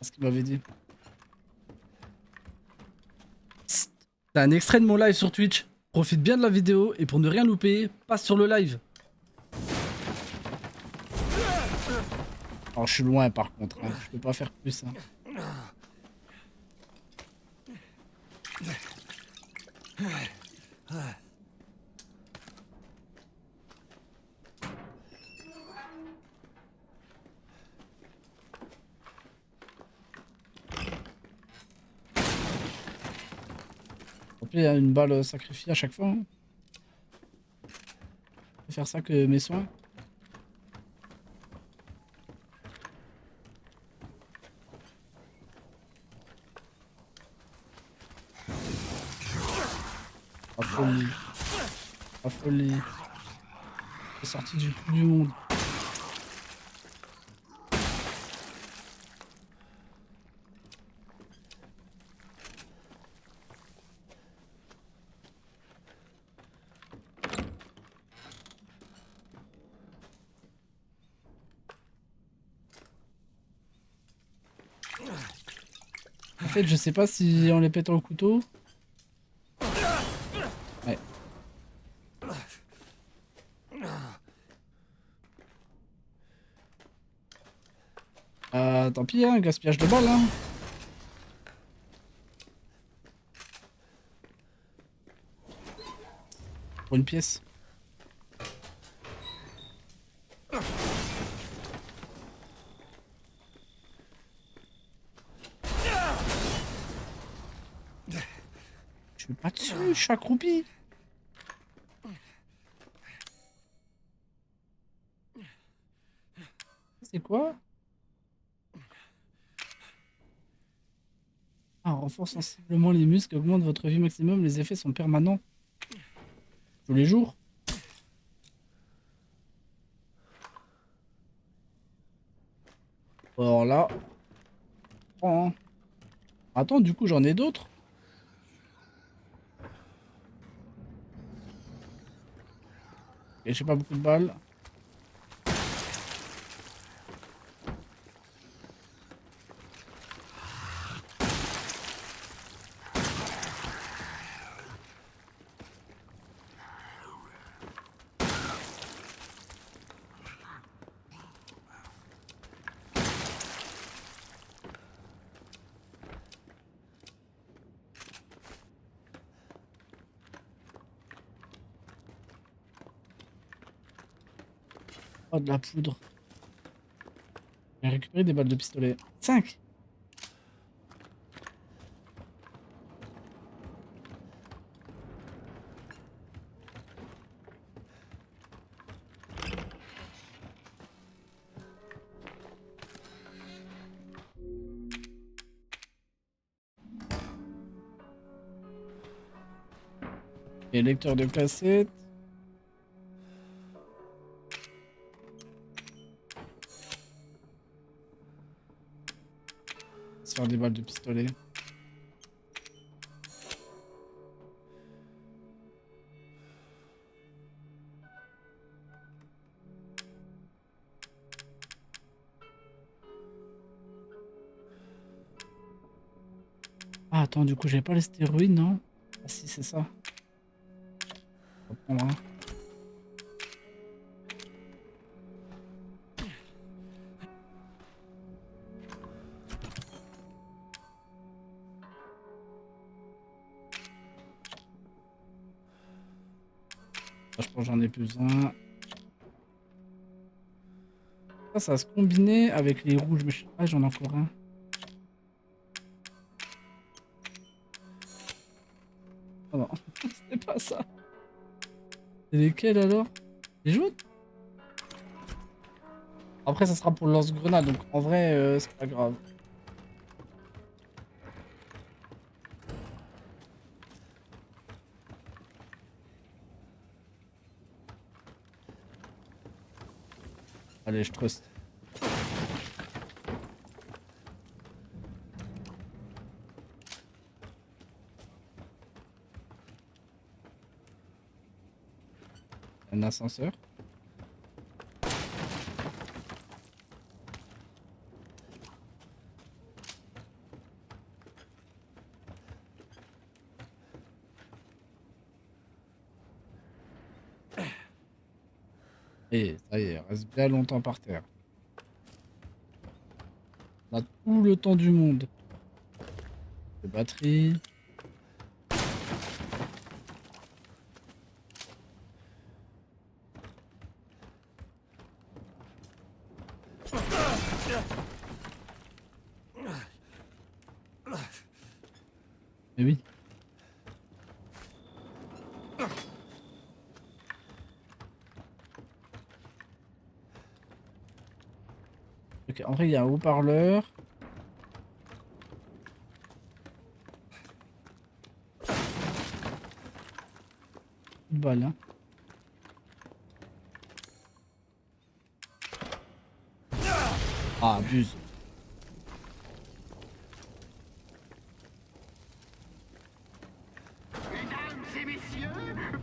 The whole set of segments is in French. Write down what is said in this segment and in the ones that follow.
ce qu'il m'avait dit. T'as un extrait de mon live sur Twitch. Profite bien de la vidéo et pour ne rien louper, passe sur le live. Alors je suis loin par contre, hein. Je peux pas faire plus. Hein. En plus, il y a une balle sacrifiée à chaque fois. Hein. Je vais faire ça que mes soins. La folie. La folie. C'est sorti du bout du monde. En fait, je sais pas si en les pétant au couteau. Ouais. Tant pis, hein, gaspillage de balles. Hein. Pour une pièce. Je suis pas dessus, je suis accroupi. C'est quoi? Ah, renforce sensiblement les muscles, augmente votre vie maximum, les effets sont permanents. Tous les jours. Alors là. Prends, hein. Attends, du coup, j'en ai d'autres. Et j'ai pas beaucoup de balles. Oh, de la poudre. J'ai récupéré des balles de pistolet. 5. Et lecteur de cassette. On va se faire des balles de pistolet. Ah, attends, du coup, j'avais pas les stéroïdes, non? Ah, si, c'est ça. On va prendre un. Ah, je pense que j'en ai plus un. Ça va se combiner avec les rouges. Mais ah, j'en ai encore un. Ah non, c'est pas ça. C'est lesquels alors? Les jaunes? Après, ça sera pour le lance-grenade, donc en vrai, c'est pas grave. Allez, je trust. Un ascenseur. Et ça y est, elle reste bien longtemps par terre. On a tout le temps du monde. Les batteries. Mais oui. Ok, en vrai, il y a un haut-parleur. Une balle, hein. Ah, abuse. Mesdames et messieurs,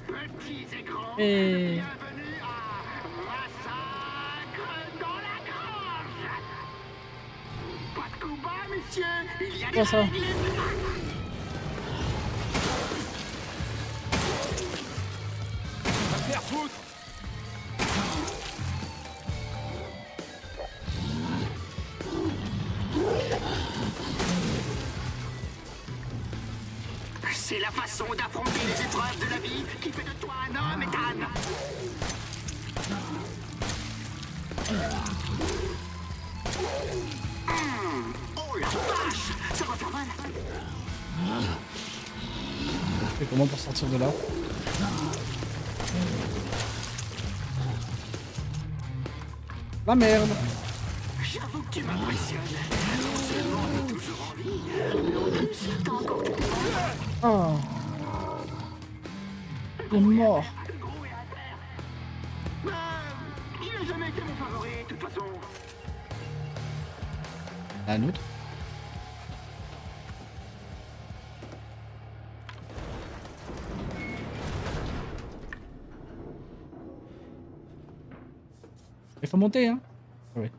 petits et grands, Et... bienvenue à Massacre dans la Grange. Pas de combat, messieurs, il y a des Quoi ça? règles. Va te faire foutre! C'est la façon d'affronter les épreuves de la vie qui fait de toi un homme, Ethan. Oh la vache, ça va faire mal. Et comment pour sortir de là? La merde! J'avoue que tu m'impressionnes. Non seulement t'es toujours en vie, mais en plus t'as encore tout le Ah! Il est mort! gros et à terre. Il a jamais été mon favori, de toute façon. Un autre? Il faut monter, hein? Ouais.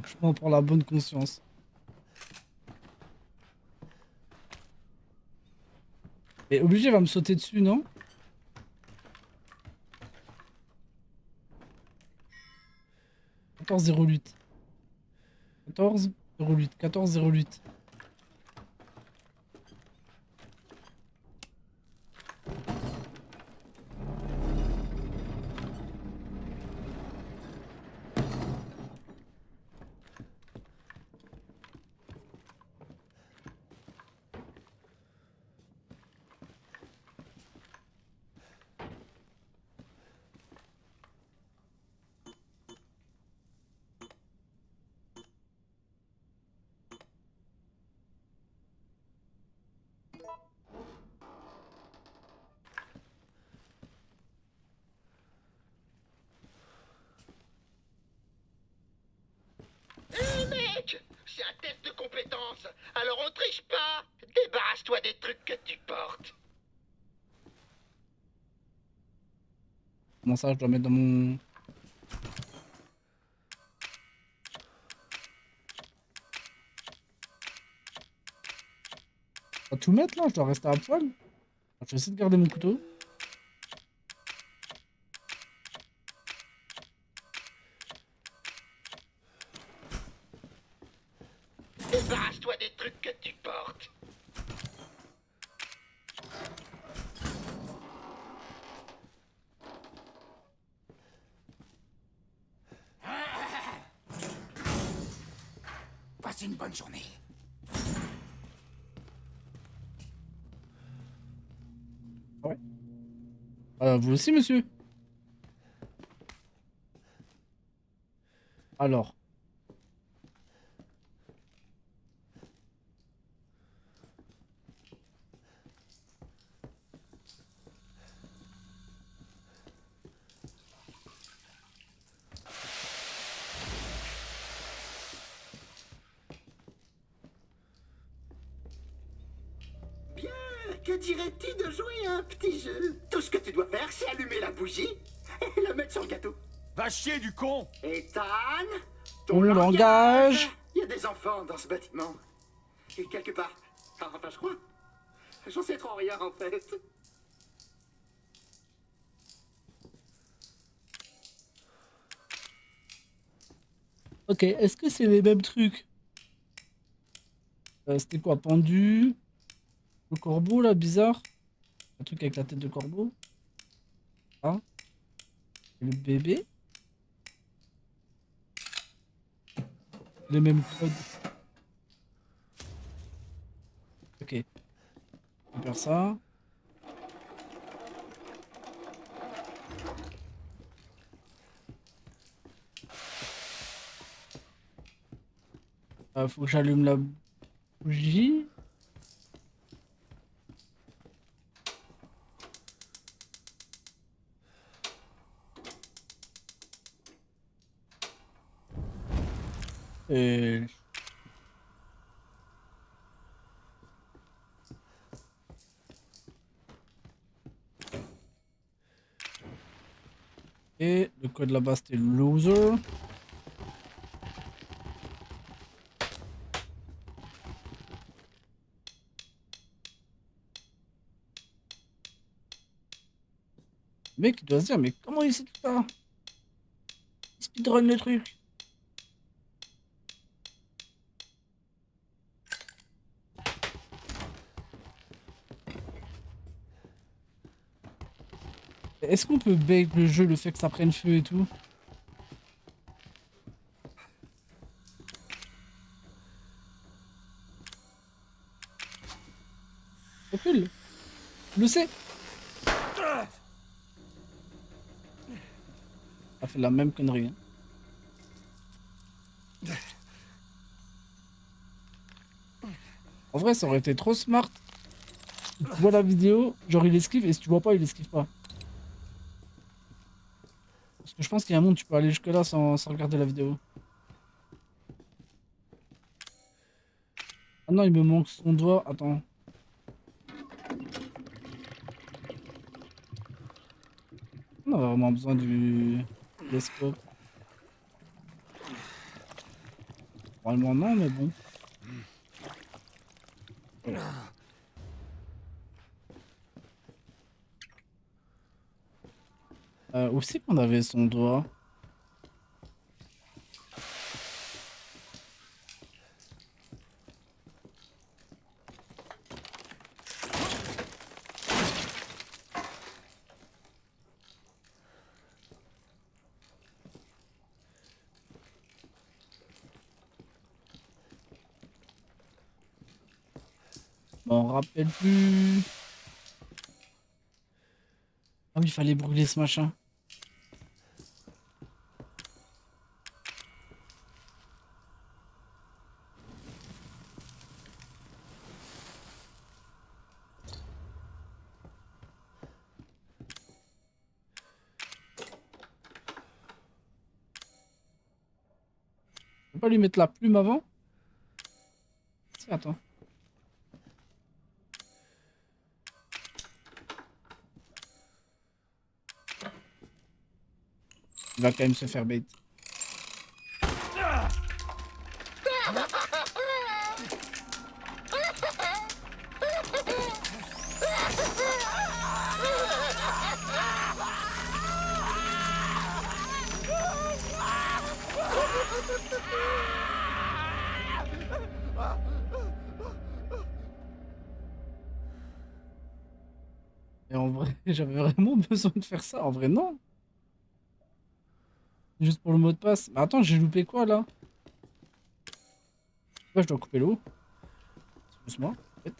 Franchement, pour la bonne conscience. Et obligé, il va me sauter dessus, non? 14,08. 14,08. 14,08. Hé mec, c'est un test de compétence. Alors on triche pas. Débarrasse-toi des trucs que tu portes. Comment ça, je dois mettre dans mon... Je dois tout mettre, là? Je dois rester à poil? Je vais essayer de garder mon couteau. Débarrasse-toi des trucs que tu portes. Passe une bonne journée. Ouais. Vous aussi, monsieur? Alors. Que dirais-tu de jouer à un petit jeu? Tout ce que tu dois faire, c'est allumer la bougie et la mettre sur le gâteau. Va chier du con! Ethan, Ton langage. Il y a des enfants dans ce bâtiment. Et quelque part. Enfin, je crois. J'en sais trop rien, en fait. Ok, est-ce que c'est les mêmes trucs? C'était quoi? Pendu? Le corbeau là, bizarre? Un truc avec la tête de corbeau? Ah, et le bébé? Les mêmes codes. Ok, on va faire ça. Faut que j'allume la bougie. Et... Et le code là-bas c'était loser. Le mec il doit se dire mais comment il sait tout ça? Speedrun le truc. Est-ce qu'on peut bait le jeu, le fait que ça prenne feu et tout? Recule. Je le sais. Ça fait la même connerie. Hein. En vrai, ça aurait été trop smart. Tu vois la vidéo, genre il esquive, et si tu vois pas, il esquive pas. Parce que je pense qu'il y a un monde, tu peux aller jusque là sans regarder la vidéo. Ah non, il me manque son doigt. Attends. On a vraiment besoin du télescope. Normalement non, mais bon. Où c'est qu'on avait son doigt? Bon, on rappelle plus. Ah oui, il fallait brûler ce machin. On peut pas lui mettre la plume avant? Si, attends. Il va quand même se faire bait. Et en vrai, j'avais vraiment besoin de faire ça. En vrai, non. Juste pour le mot de passe. Mais attends, j'ai loupé quoi là? Ouais, je dois couper l'eau. Doucement, en fait.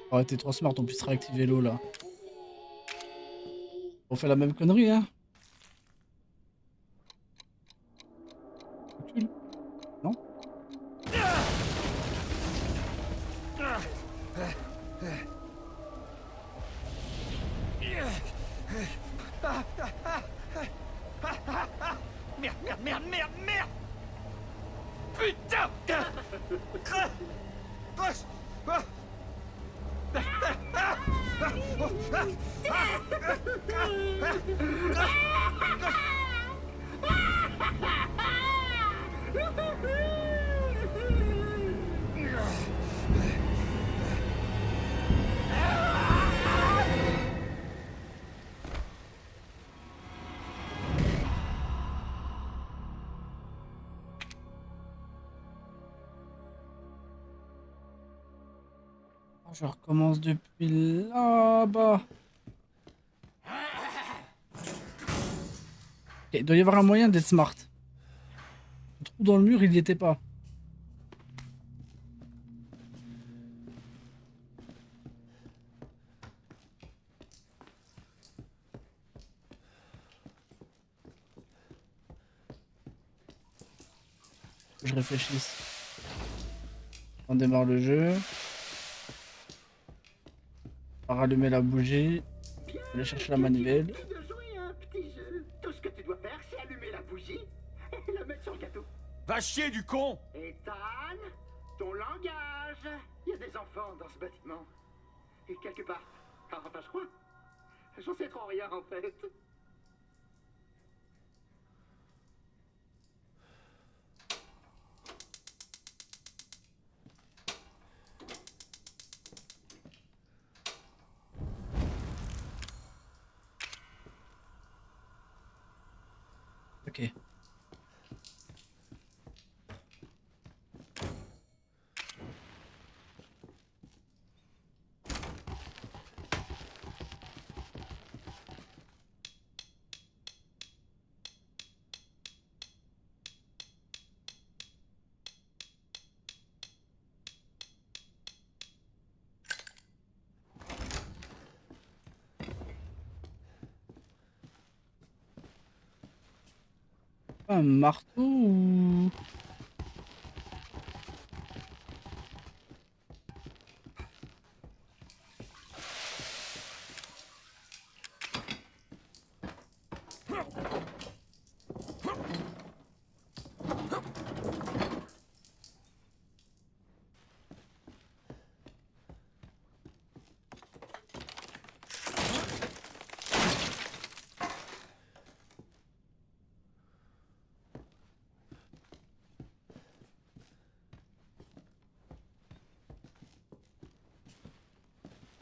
Ça aurait été trop smart, on puisse réactiver l'eau là. fait la même connerie, hein. Recule. Non? Merde, merde, merde, merde, merde. Putain. Je recommence depuis là-bas. Ok, il doit y avoir un moyen d'être smart. Le trou dans le mur, il n'y était pas. Je réfléchisse. On démarre le jeu. On va rallumer la bougie. Aller chercher la manivelle. De jouer à un petit jeu. Tout ce que tu dois faire, c'est allumer la bougie et la mettre sur le gâteau. Va chier du con. Ethan, ton langage. Il y a des enfants dans ce bâtiment. Et quelque part. Enfin, je crois. J'en sais trop rien, en fait. Ok. Un marteau ou...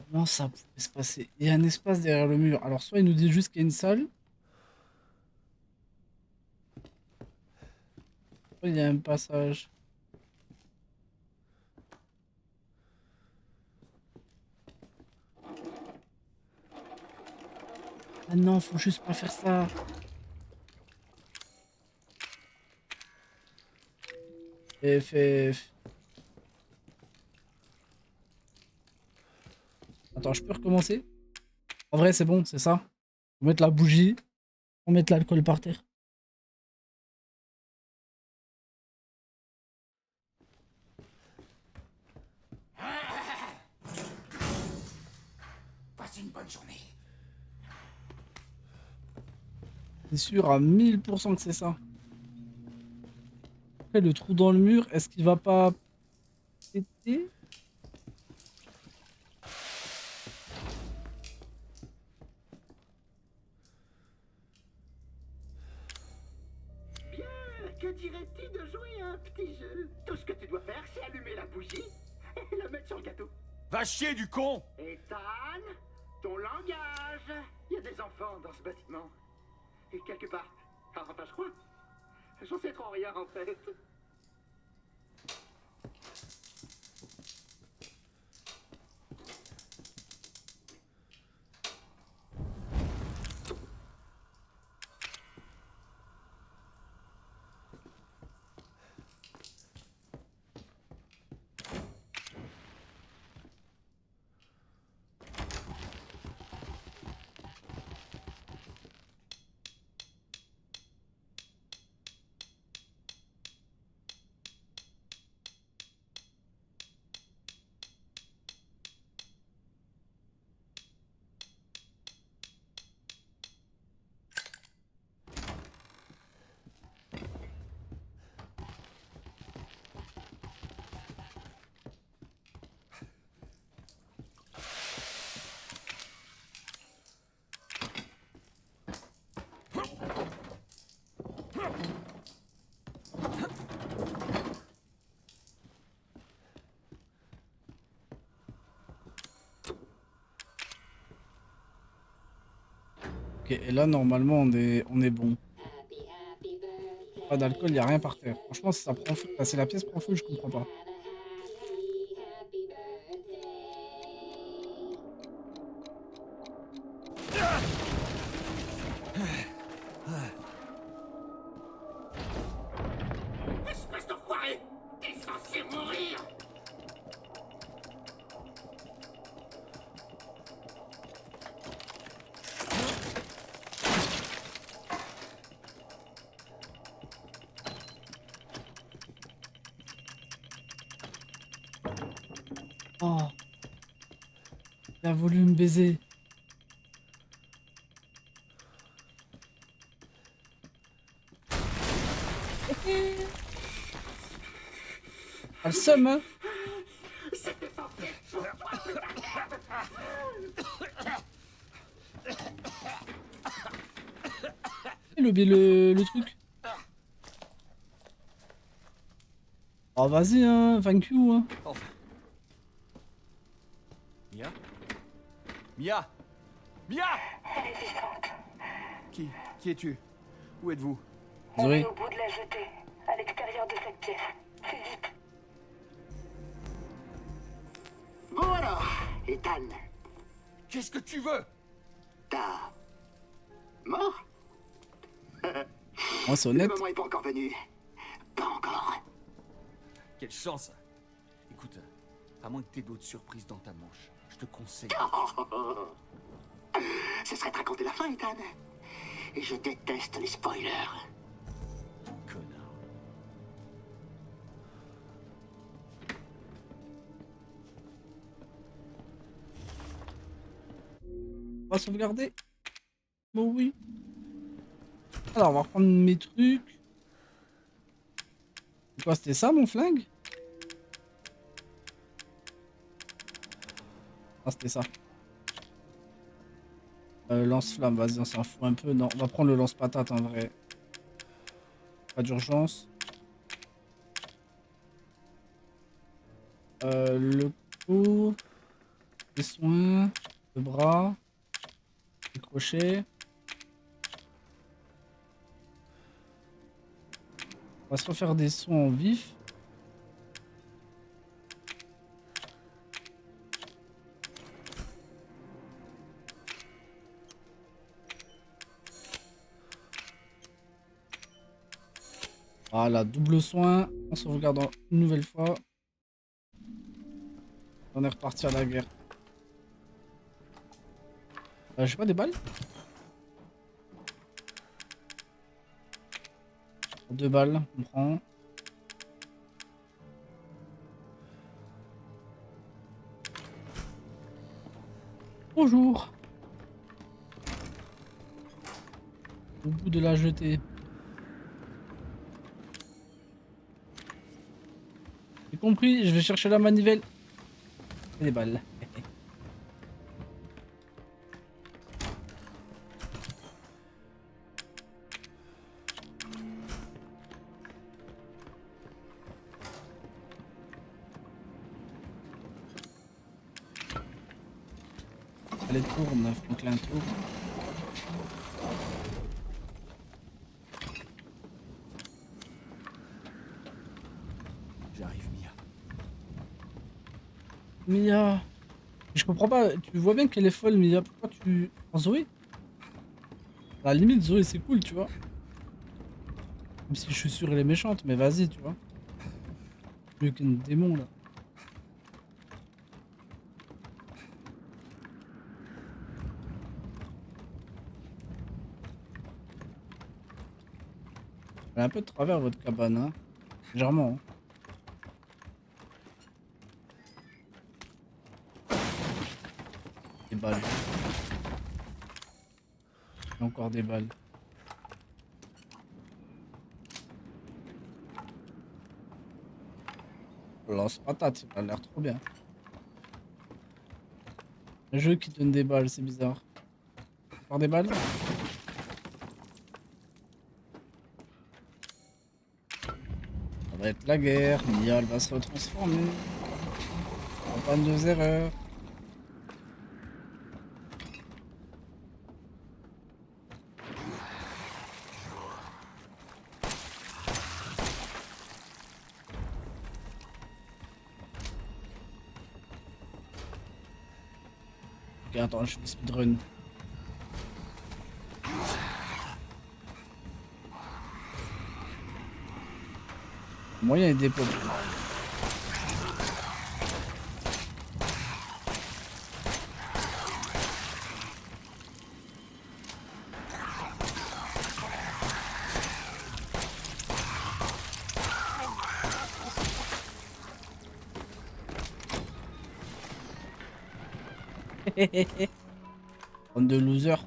Comment ça pouvait se passer? Il y a un espace derrière le mur. Alors soit il nous dit juste qu'il y a une salle, soit il y a un passage. Ah non, faut juste pas faire ça. FF. Attends, je peux recommencer? En vrai, c'est bon, c'est ça. On va mettre la bougie, on va mettre l'alcool par terre. Passe une bonne journée. C'est sûr à 1000% que c'est ça. Après, le trou dans le mur, est-ce qu'il va pas péter? Bien, que dirais-tu de jouer à un petit jeu? Tout ce que tu dois faire, c'est allumer la bougie et la mettre sur le gâteau. Va chier du con. Ethan, ton langage. Il y a des enfants dans ce bâtiment. Et quelque part. Enfin, je crois. J'en sais trop rien, en fait. Ok, et là, normalement, on est bon. Pas d'alcool, y a rien par terre. Franchement, si ça prend feu, enfin, si la pièce prend feu, je comprends pas. Espèce d'enfoiré! T'es censé mourir! Oh, il a voulu me baiser. T'as le seum, hein? C'était censé être pour toi, putain de merde! Et le truc. Oh, vas-y, hein. Thank you, hein. Enfin. Mia? Mia? Mia? Elle est vivante. Qui es-tu? Où êtes-vous? On Zoé. est au bout de la jetée, à l'extérieur de cette pièce. Fais vite. Bon alors, Ethan, Qu'est-ce que tu veux? t'as... mort? Oh, c'est Le honnête. moment est pas encore venu. Pas encore. Quelle chance! Écoute, à moins que t'aies d'autres surprises dans ta manche, je te conseille. Ce serait te raconter la fin, Ethan. Et je déteste les spoilers. Connard. On va sauvegarder. Bon, oui. Alors, on va reprendre mes trucs. C'est quoi, c'était ça, mon flingue? Ah, c'était ça. Lance-flamme, vas-y, on s'en fout un peu. Non, on va prendre le lance-patate, en vrai. Pas d'urgence. Le cou. Les soins. Le bras. Les crochets. On va se refaire des soins en vif. Voilà, double soin. On sauvegarde une nouvelle fois. On est reparti à la guerre. J'ai pas des balles? Deux balles, on prend. Bonjour. Au bout de la jetée. J'ai compris, je vais chercher la manivelle. Et des balles. Allez, tourne, Franklin, tourne. J'arrive, Mia. Mia. Je comprends pas, tu vois bien qu'elle est folle, Mia. Pourquoi tu prends Zoé? À la limite, Zoé, c'est cool, tu vois. Même si je suis sûr elle est méchante, mais vas-y, tu vois. Mieux qu'un démon, là. Elle est un peu de travers, votre cabane, hein. Légèrement, hein. Des balles. Et encore des balles. Lance-patate, ça a l'air trop bien. Un jeu qui donne des balles, c'est bizarre. Encore des balles? Ça va être la guerre, Mia elle va se retransformer. Pas de deux erreurs. Ok, attends, je fais speedrun. Moyen et dépôt. Bande de losers.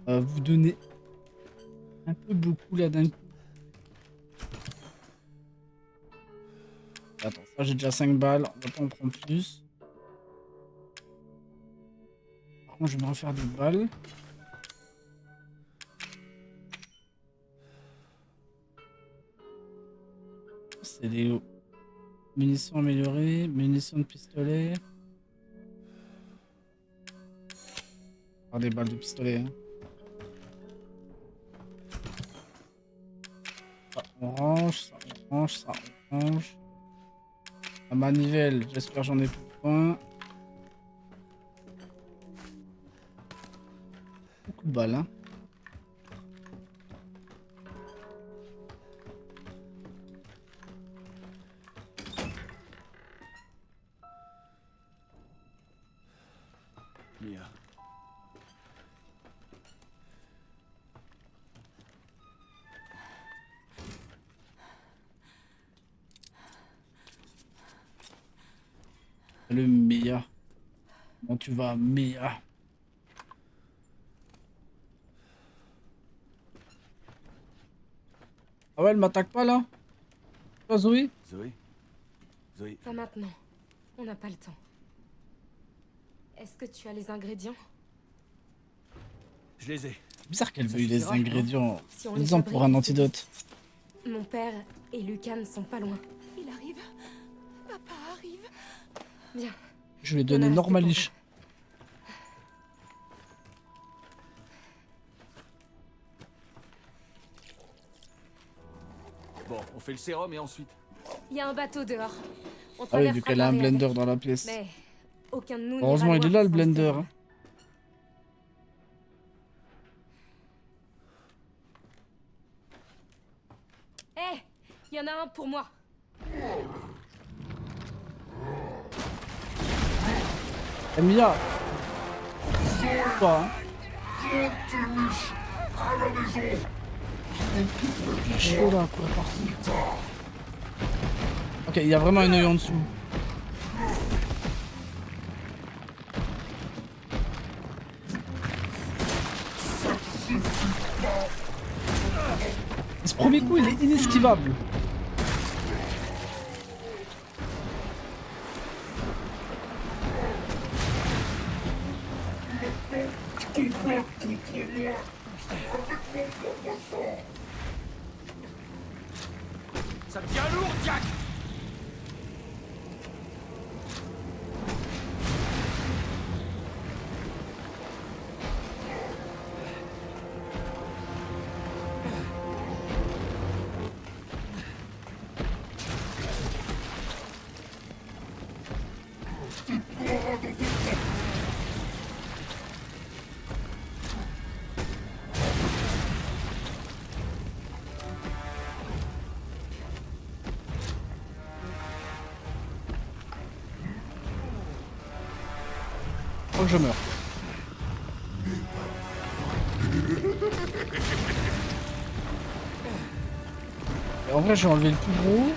Vous donnez un peu beaucoup là d'un coup. Attends, ça j'ai déjà 5 balles, on va pas en prendre plus. Par contre, je vais me refaire des balles. C'est des munitions améliorées, munitions de pistolet. Ah, des balles de pistolet. Hein. Ça, on range, ça, on range, ça, on range. La manivelle, j'espère j'en ai plus besoin. Beaucoup de balles, hein. Mia. Le Mia. Comment tu vas, Mia? Ah ouais, elle m'attaque pas là? Toi, Zoé? Zoé? Zoé, Pas maintenant. On n'a pas le temps. Est-ce que tu as les ingrédients? je les ai. C'est bizarre qu'elle Ça veuille les suffira, non? ingrédients. Si on les Disons pour un fabrique, antidote. Mon père et Lucas ne sont pas loin. Il arrive. Papa arrive. Bien. Je vais On a donner resté normalish. Bon, on fait le sérum et ensuite. Il y a un bateau dehors. On Ah oui, traversera vu qu'elle a un la marée blender avec. dans la pièce. Mais aucun de nous Heureusement, il est là le blender. Hein. Hé, il y en a un pour moi. Eh, Mia. Toi, hein. J'ai chaud là, quoi. Ok, il y a vraiment un œil en dessous. Ce premier coup, il est inesquivable. Ça devient lourd, Jack! Faut que je meure. Et en vrai, je vais enlever le plus gros.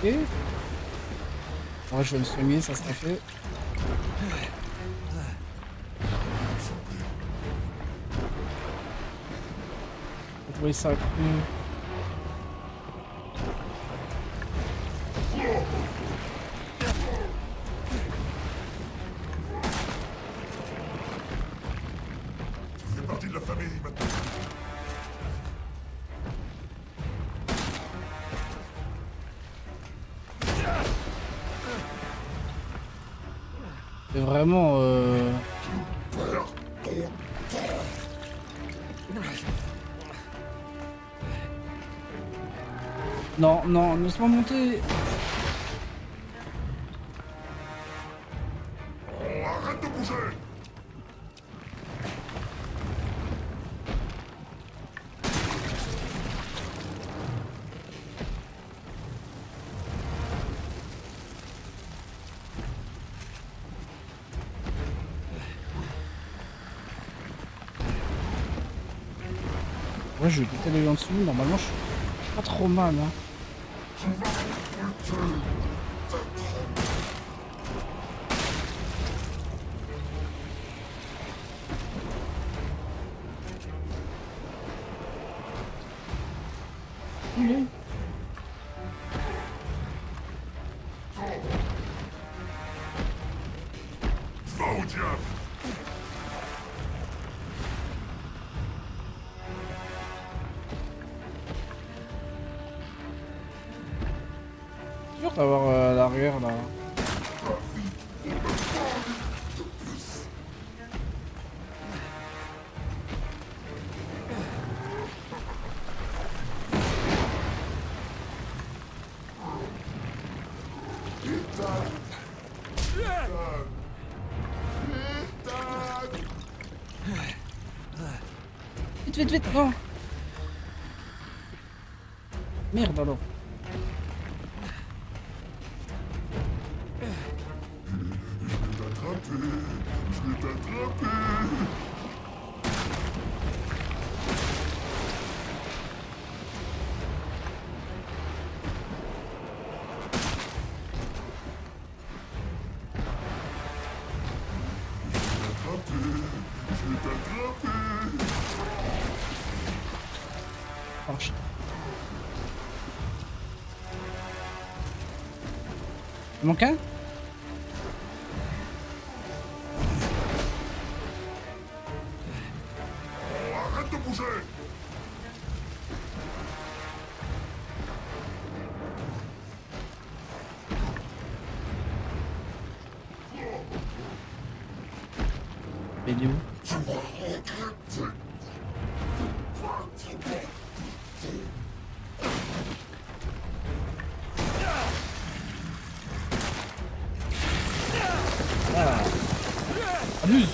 Et... Ouais, je vais me soigner, ça sera fait. Faut trouver ça cru. C'est vraiment... Non, non, laisse-moi monter. Arrête de bouger. Ouais, je vais péter les gens dessus. Normalement, je suis pas trop mal. Hein. Oui. Va au diable. C'est dur d'avoir l'arrière là. Vite, vite, vite, non. Merde alors. T'attraper. Je vais t'attraper. Je vais t'attraper. Marche. Il manque un? Arrête de bouger. Il est où? Ah. Abuse.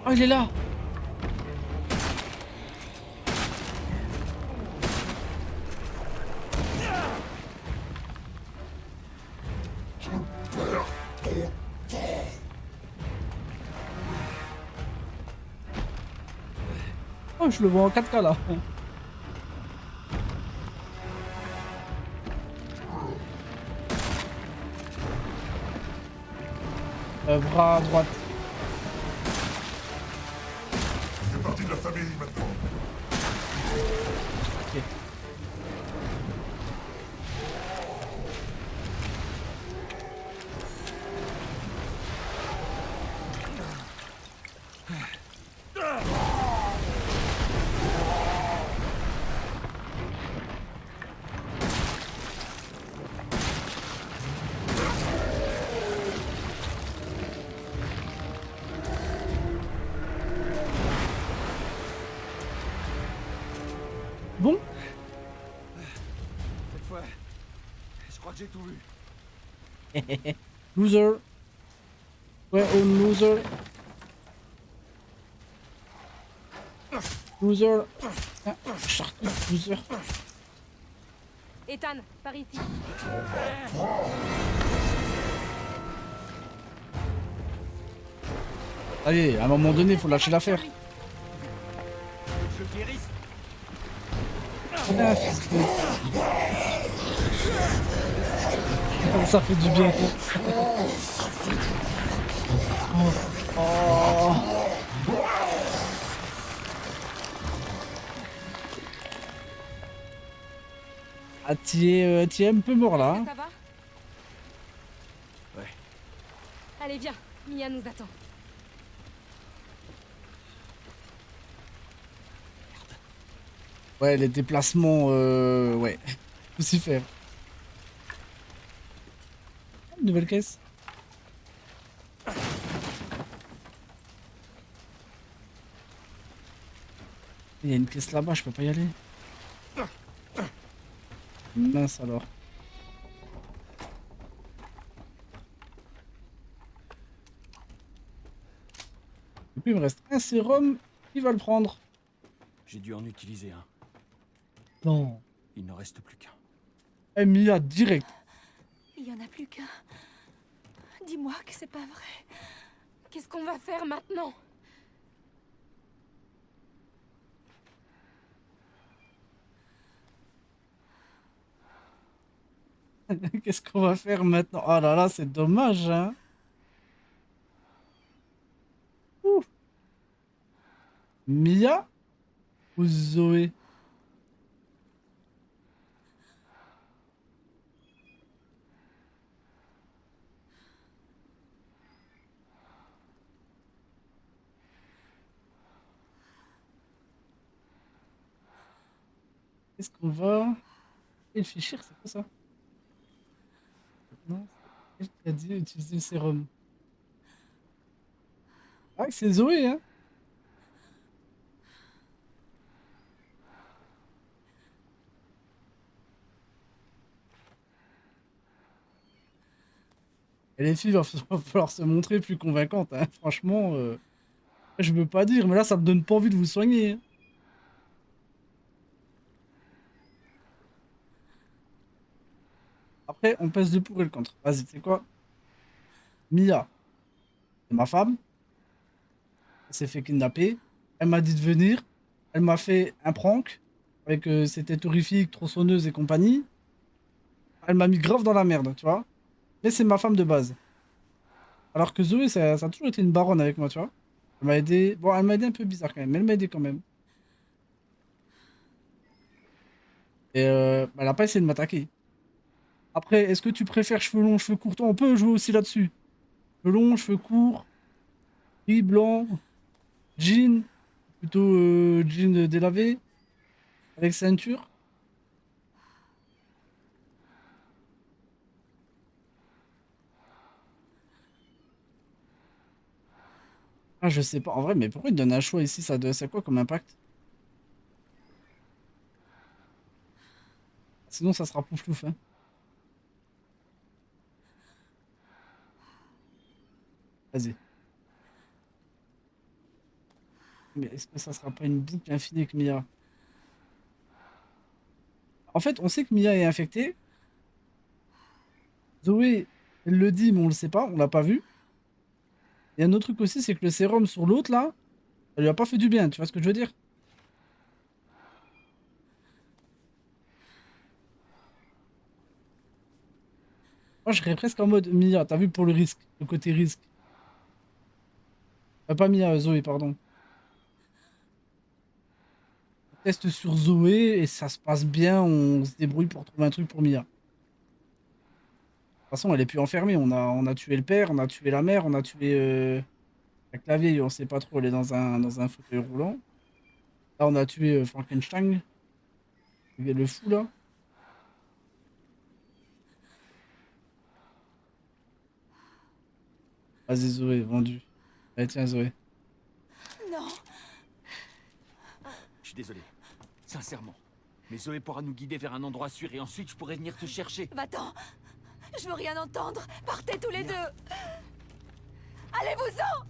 Oh, il est là. Oh, je le vois en 4K là. Bras à droite. C'est partie de la famille maintenant. Ok. Bon, Cette fois, je crois que j'ai tout vu. loser. Ouais, oh loser. Loser. Ah, charcute, loser. Ethan, par ici. Allez, à un moment donné, faut lâcher l'affaire. Je guérisse. Ah, fils de... Ça fait du bien. Oh. Oh. Ah, t'y es un peu mort là. Hein. Ça va? Ouais. Allez, viens. Mia nous attend. Ouais, les déplacements, ouais. Lucifer. Une nouvelle caisse. Il y a une caisse là-bas, je peux pas y aller. Mince alors. Et puis il me reste un sérum, qui va le prendre? J'ai dû en utiliser un. Non. Il n'en reste plus qu'un. Mia, direct. Il y en a plus qu'un. Dis-moi que c'est pas vrai. Qu'est-ce qu'on va faire maintenant? Qu'est-ce qu'on va faire maintenant? Oh là là, c'est dommage, hein. Ouh. Mia ou Zoé? Qu'est-ce qu'on va... Et le fichier, c'est quoi ça? Non, c'est elle qui a dit utiliser le sérum. Ah, c'est Zoé, hein? Et les filles, va falloir se montrer plus convaincantes, hein. Franchement, je veux pas dire, mais là, ça me donne pas envie de vous soigner, hein. Après, on pèse le pour et le contre. Vas-y, tu sais quoi? Mia, c'est ma femme. Elle s'est fait kidnapper. Elle m'a dit de venir. Elle m'a fait un prank avec ses têtes horrifiques, tronçonneuses et compagnie. Elle m'a mis grave dans la merde, tu vois. Mais c'est ma femme de base. Alors que Zoé, ça a toujours été une baronne avec moi, tu vois. Elle m'a aidé. Bon, elle m'a aidé un peu bizarre quand même, mais elle m'a aidé quand même. Et elle a pas essayé de m'attaquer. Après, est-ce que tu préfères cheveux longs, cheveux courts? Toi, on peut jouer aussi là-dessus. Cheveux longs, cheveux courts, gris, blanc, jean, plutôt jean délavé, avec ceinture. Ah, je sais pas. En vrai, mais pourquoi il donne un choix ici? C'est quoi comme impact? Sinon, ça sera pouflouf, hein. Vas-y. Mais est-ce que ça sera pas une boucle infinie avec Mia? En fait, on sait que Mia est infectée. Zoé, elle le dit, mais on le sait pas, on l'a pas vu. Il y a un autre truc aussi, c'est que le sérum sur l'autre, là, ça lui a pas fait du bien, tu vois ce que je veux dire? Moi, je serais presque en mode Mia, t'as vu pour le risque, le côté risque. Pas Mia, Zoé, pardon. On teste sur Zoé et ça se passe bien, on se débrouille pour trouver un truc pour Mia. De toute façon, elle est plus enfermée, on a tué le père, on a tué la mère, on a tué la clavier, on sait pas trop, elle est dans un fauteuil roulant. Là, on a tué Frankenstein, le fou là. Vas-y, Zoé, vendu. Allez, tiens, Zoé. Non. Je suis désolé. Sincèrement. Mais Zoé pourra nous guider vers un endroit sûr et ensuite je pourrai venir te chercher. Va-t'en. Je veux rien entendre. Partez tous les deux. Allez-vous-en.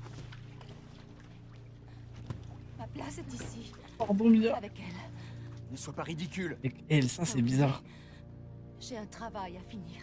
Ma place est ici, Pardon, Mia. avec elle. Ne sois pas ridicule. Et elle, ça, c'est bizarre. J'ai un travail à finir.